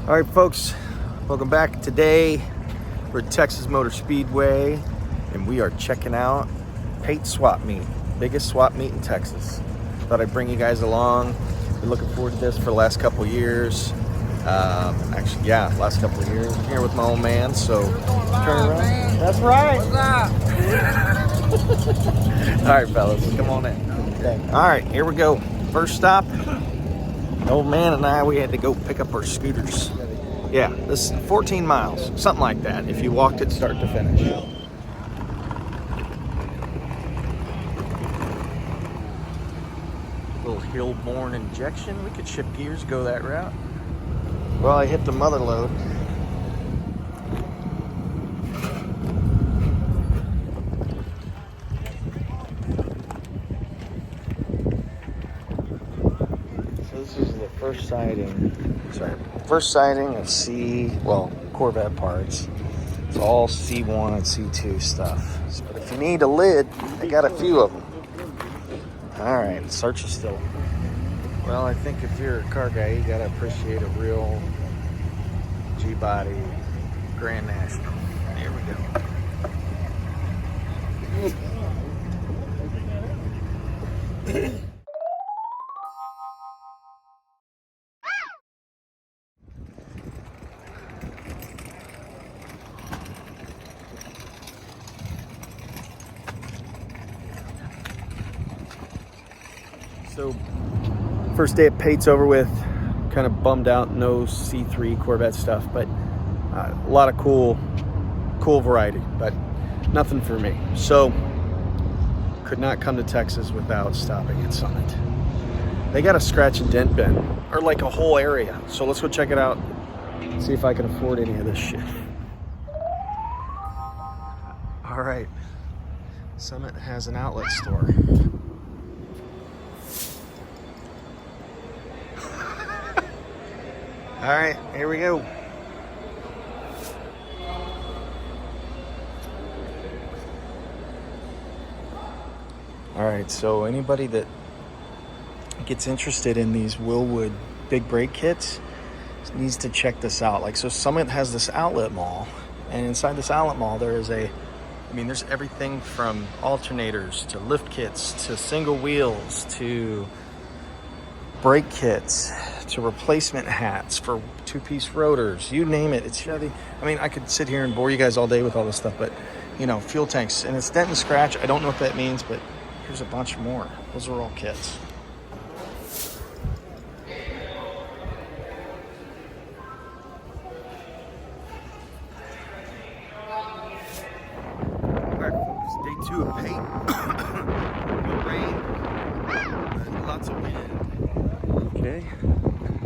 All right, folks, welcome back. Today we're at Texas Motor Speedway and we are checking out Pate's Swap Meet, biggest swap meet in Texas. Thought I'd bring you guys along. Been looking forward to this for the last couple of years. Last couple of years. I'm here with my old man, so turn around. Man. That's right. What's up? All right, fellas, come on in. Okay. All right, here we go. First stop. The old man and I, we had to go pick up our scooters. Yeah, this is 14 miles, something like that, if you walked it start to finish. Little hill-borne injection. We could shift gears, go that route. Well, I hit the mother load. First sighting of Corvette parts. It's all C1 and C2 stuff. But if you need a lid, they got a few of them. All right, search is still. Well, I think if you're a car guy, you gotta appreciate a real G-body Grand National. Here we go. So, first day at Pate's over with. Kind of bummed out, no C3 Corvette stuff, but a lot of cool variety, but nothing for me. So, could not come to Texas without stopping at Summit. They got a scratch and dent bin, or like a whole area. So let's go check it out, see if I can afford any of this shit. All right, Summit has an outlet store. All right, here we go. All right, so anybody that gets interested in these Willwood big brake kits needs to check this out. Like, so Summit has this outlet mall, and inside this outlet mall there is there's everything from alternators to lift kits to single wheels to brake kits to replacement hats for two-piece rotors, you name it, it's Chevy. I could sit here and bore you guys all day with all this stuff, but fuel tanks, and it's dent and scratch. I don't know what that means, but here's a bunch more. Those are all kits. All right, folks, day 2 of Pate. No rain, but lots of wind. Okay,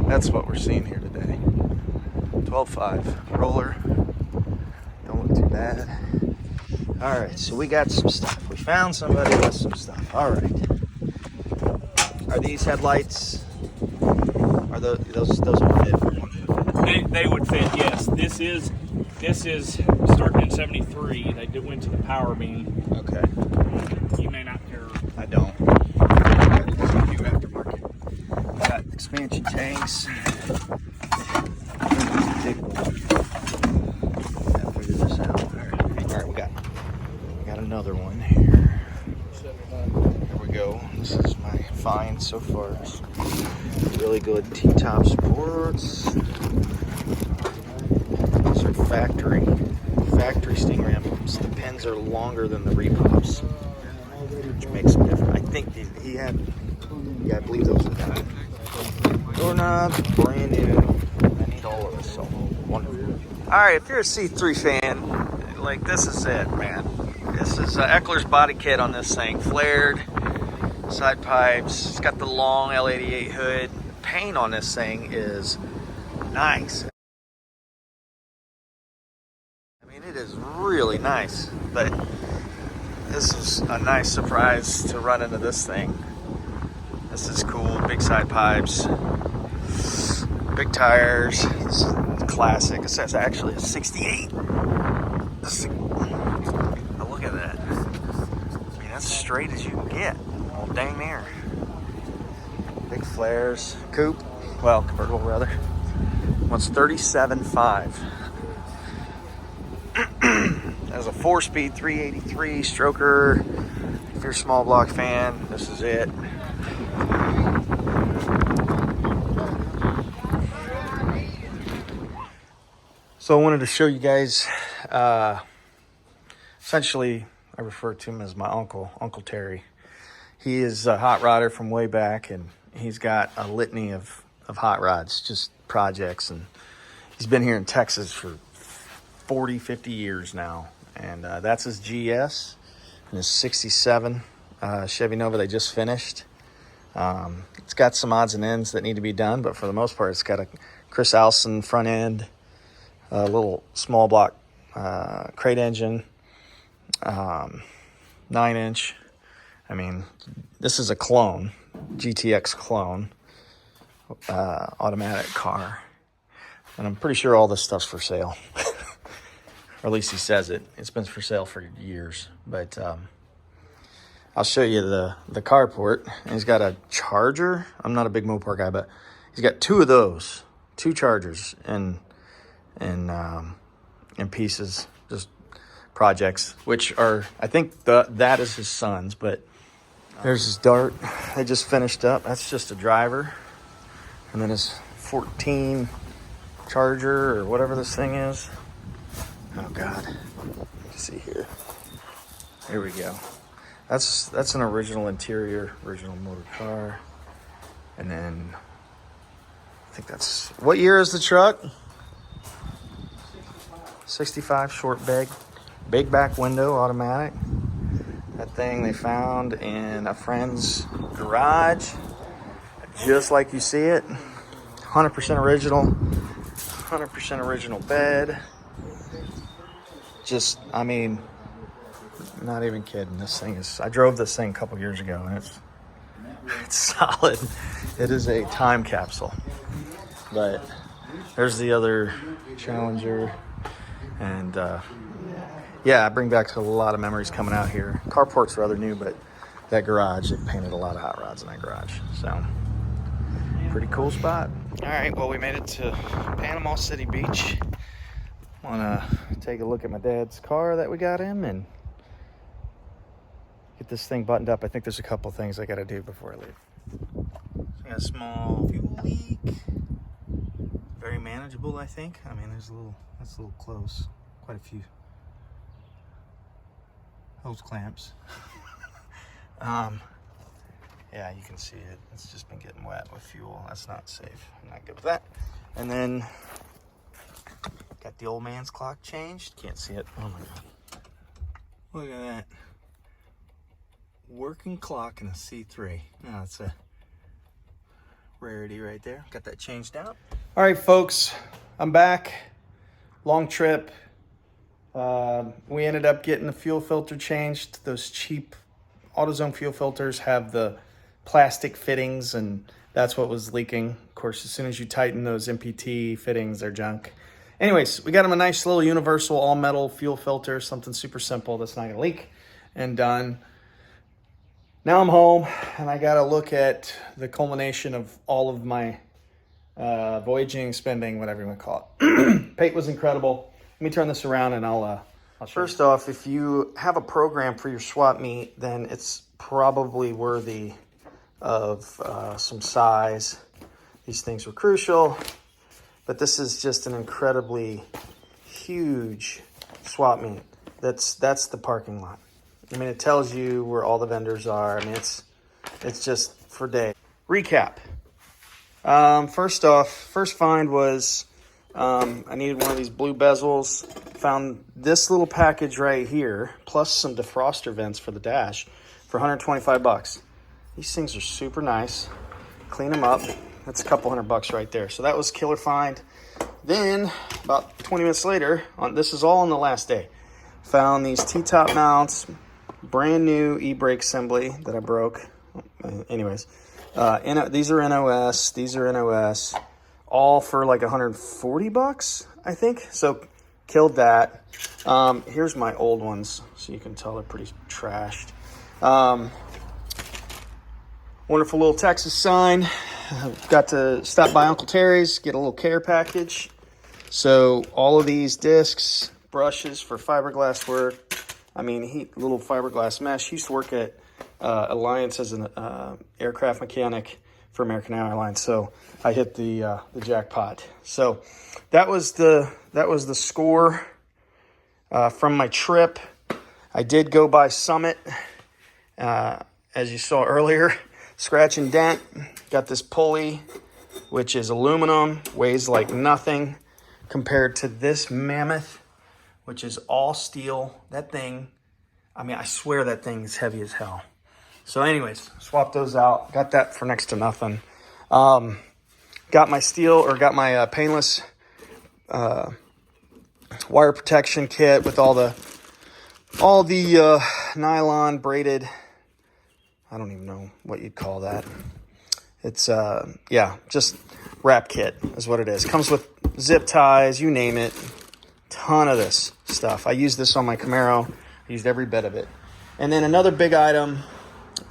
that's what we're seeing here today. 12.5 roller, don't look too bad. All right, so we got some stuff. We found somebody with some stuff. All right, are these headlights? Are those would fit? They would fit. Yes. This is starting in '73. They went to the power beam. Okay. You may not care. I don't. Aftermarket. Got expansion tanks. Figure this out. All right, we got another one here. Here we go. This is my find so far. Really good T-top sports. These are factory Stingray emblems. The pins are longer than the repops, which makes them different. I think I believe those are that. Doorknobs, brand new. I need all of this, so wonderful. All right, if you're a C3 fan, like, this is it, man. This is Eckler's body kit on this thing. Flared side pipes. It's got the long L88 hood. The paint on this thing is nice. It is really nice, but this is a nice surprise to run into this thing. This is cool. Big side pipes, big tires. It's classic. It says actually a 68. Look at that. That's as straight as you can get. Well, dang near. Big flares. Coupe. Well, convertible rather. One's 37.5. Has a 4-speed 383 stroker. If you're a small block fan, this is it. So I wanted to show you guys, essentially, I refer to him as my uncle, Uncle Terry. He is a hot rodder from way back, and he's got a litany of hot rods, just projects. And he's been here in Texas for 40, 50 years now. And that's his GS and his 67 Chevy Nova they just finished. It's got some odds and ends that need to be done, but for the most part, it's got a Chris Allison front end, a little small block crate engine, 9-inch. I mean, this is a clone, GTX clone, automatic car. And I'm pretty sure all this stuff's for sale. Or at least he says it. It's been for sale for years. But I'll show you the carport. And he's got a charger. I'm not a big Mopar guy, but he's got two of those. Two chargers in pieces, just projects, which are, I think that is his son's, but there's his Dart. They just finished up. That's just a driver. And then his 14 charger or whatever this thing is. Oh God, let's see here. Here we go. That's an original interior, original motor car. And then I think that's, what year is the truck? 65, short big back window, automatic. That thing they found in a friend's garage, just like you see it. 100% original, 100% original bed. Just, I mean, not even kidding. This thing is, I drove this thing a couple years ago, and it's solid. It is a time capsule. But there's the other Challenger. And yeah, I bring back a lot of memories coming out here. Carport's rather new, but that garage, they painted a lot of hot rods in that garage. So, pretty cool spot. All right, well, we made it to Panama City Beach. Want to take a look at my dad's car that we got him and get this thing buttoned up. I think there's a couple things I got to do before I leave. So I got a small fuel leak. Very manageable, I think. I mean, that's a little close. Quite a few hose clamps. Yeah, you can see it. It's just been getting wet with fuel. That's not safe. I'm not good with that. And then got the old man's clock changed. Can't see it. Oh my God. Look at that. Working clock in a C3. Now it's a rarity right there. Got that changed out. All right, folks, I'm back. Long trip. We ended up getting the fuel filter changed. Those cheap AutoZone fuel filters have the plastic fittings, and that's what was leaking. Of course, as soon as you tighten those MPT fittings, they're junk. Anyways, we got them a nice little universal all metal fuel filter, something super simple that's not gonna leak, and done. Now I'm home, and I gotta look at the culmination of all of my voyaging, spending, whatever you want to call it. Pate was incredible. Let me turn this around and I'll show First you. Off, if you have a program for your swap meet, then it's probably worthy of some size. These things were crucial, but this is just an incredibly huge swap meet. That's the parking lot. I mean, it tells you where all the vendors are. I mean, it's just for day. Recap. First off, first find was I needed one of these blue bezels. Found this little package right here, plus some defroster vents for the dash for 125 bucks. These things are super nice. Clean them up. That's a couple $100 right there. So that was killer find. Then about 20 minutes later, this is all on the last day, found these T-top mounts, brand new e-brake assembly that I broke. Anyways, these are NOS. These are NOS. All for like 140 bucks, I think. So killed that. Here's my old ones, so you can tell they're pretty trashed. Wonderful little Texas sign. got to stop by Uncle Terry's, get a little care package. So all of these discs, brushes for fiberglass work. I mean, little fiberglass mesh. He used to work at Alliance as an aircraft mechanic for American Airlines. So I hit the jackpot. So that was the score from my trip. I did go by Summit, as you saw earlier. Scratch and dent. Got this pulley, which is aluminum, weighs like nothing compared to this mammoth, which is all steel. That thing, I mean, I swear that thing is heavy as hell. So anyways, swap those out. Got that for next to nothing. Got my painless wire protection kit with all the nylon braided, I don't even know what you'd call that. It's just wrap kit is what it is. Comes with zip ties, you name it. Ton of this stuff. I used this on my Camaro. I used every bit of it. And then another big item,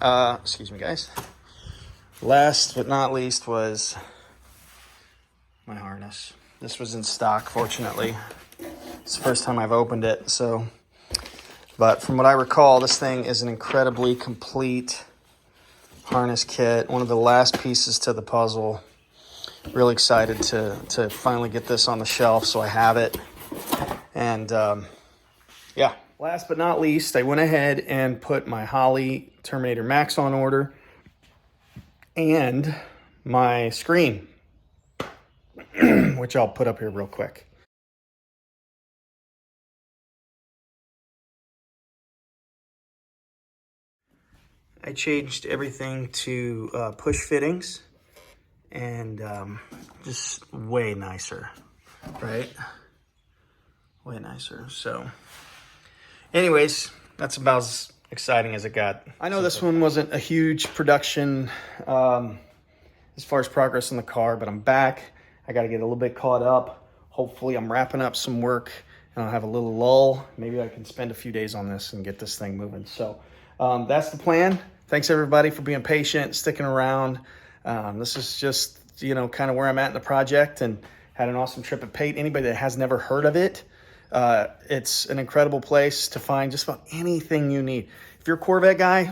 excuse me guys, last but not least was my harness. This was in stock, fortunately. It's the first time I've opened it, but from what I recall, this thing is an incredibly complete harness kit. One of the last pieces to the puzzle. Really excited to finally get this on the shelf, so I have it. And yeah, last but not least, I went ahead and put my Holley Terminator Max on order and my screen, which I'll put up here real quick. I changed everything to push fittings, and just way nicer, right? Way nicer. So anyways, that's about as exciting as it got. I know this one wasn't a huge production as far as progress in the car, but I'm back. I got to get a little bit caught up. Hopefully I'm wrapping up some work and I'll have a little lull. Maybe I can spend a few days on this and get this thing moving. So that's the plan. Thanks everybody for being patient, sticking around. This is just, kind of where I'm at in the project, and had an awesome trip at Pate. Anybody that has never heard of it, it's an incredible place to find just about anything you need. If you're a Corvette guy,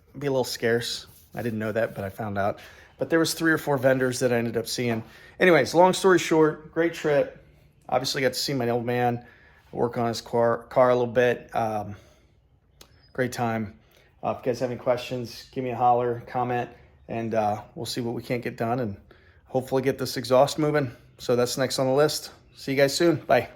it'd be a little scarce. I didn't know that, but I found out. But there was 3 or 4 vendors that I ended up seeing. Anyways, long story short, great trip. Obviously got to see my old man, work on his car a little bit. Great time. If you guys have any questions, give me a holler, comment, and we'll see what we can't get done and hopefully get this exhaust moving. So that's next on the list. See you guys soon. Bye.